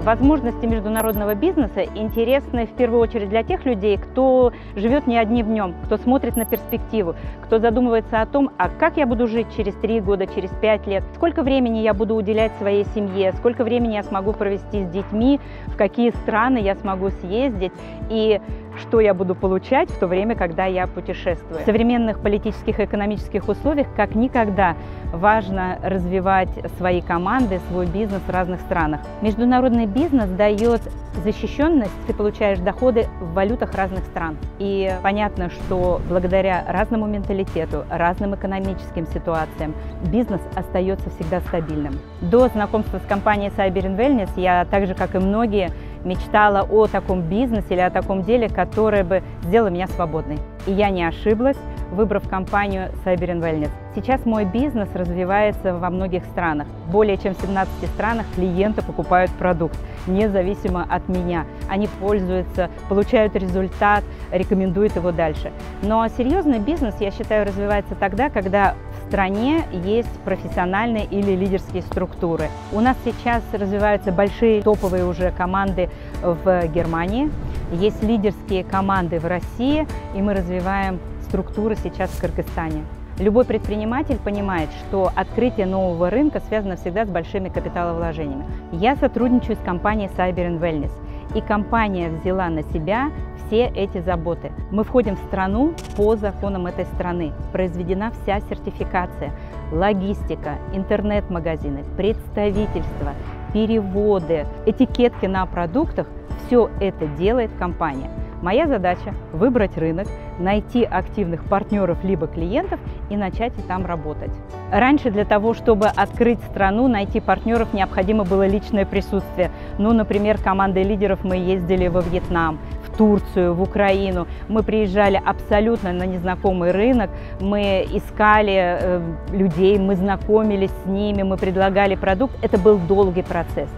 Возможности международного бизнеса интересны в первую очередь для тех людей, кто живет не одним днем, кто смотрит на перспективу, кто задумывается о том, а как я буду жить через 3 года, через 5 лет, сколько времени я буду уделять своей семье, сколько времени я смогу провести с детьми, в какие страны я смогу съездить и что я буду получать в то время, когда я путешествую. В современных политических и экономических условиях как никогда важно развивать свои команды, свой бизнес в разных странах. Международный бизнес дает защищенность, ты получаешь доходы в валютах разных стран. И понятно, что благодаря разному менталитету, разным экономическим ситуациям бизнес остается всегда стабильным. До знакомства с компанией Cyber & Wellness я, так же как и многие, мечтала о таком бизнесе или о таком деле, которое бы сделало меня свободной. И я не ошиблась, выбрав компанию Cyber & Wellness. Сейчас мой бизнес развивается во многих странах. Более чем в 17 странах клиенты покупают продукт, независимо от меня. Они пользуются, получают результат, рекомендуют его дальше. Но серьезный бизнес, я считаю, развивается тогда, когда в стране есть профессиональные или лидерские структуры. У нас сейчас развиваются большие топовые уже команды в Германии, есть лидерские команды в России, и мы развиваем структуры сейчас в Кыргызстане. Любой предприниматель понимает, что открытие нового рынка связано всегда с большими капиталовложениями. Я сотрудничаю с компанией Cyber & Wellness, и компания взяла на себя все эти заботы. Мы входим в страну по законам этой страны. Произведена вся сертификация, логистика, интернет-магазины, представительства, переводы, этикетки на продуктах. Все это делает компания. Моя задача – выбрать рынок, найти активных партнеров либо клиентов и начать там работать. Раньше для того, чтобы открыть страну, найти партнеров, необходимо было личное присутствие. Ну, например, командой лидеров мы ездили во Вьетнам, в Турцию, в Украину. Мы приезжали абсолютно на незнакомый рынок, мы искали людей, мы знакомились с ними, мы предлагали продукт. Это был долгий процесс.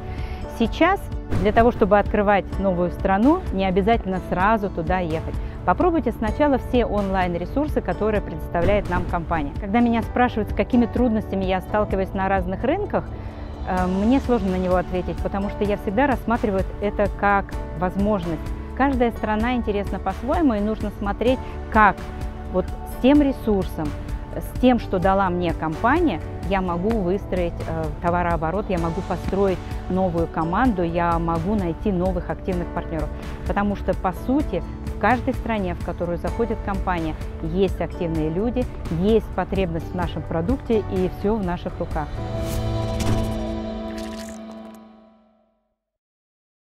Сейчас для того, чтобы открывать новую страну, не обязательно сразу туда ехать. Попробуйте сначала все онлайн-ресурсы, которые предоставляет нам компания. Когда меня спрашивают, с какими трудностями я сталкиваюсь на разных рынках, мне сложно на него ответить, потому что я всегда рассматриваю это как возможность. Каждая страна интересна по-своему, и нужно смотреть, как вот с тем ресурсом, с тем, что дала мне компания, я могу выстроить товарооборот, я могу построить новую команду, я могу найти новых активных партнеров. Потому что, по сути, в каждой стране, в которую заходит компания, есть активные люди, есть потребность в нашем продукте, и все в наших руках.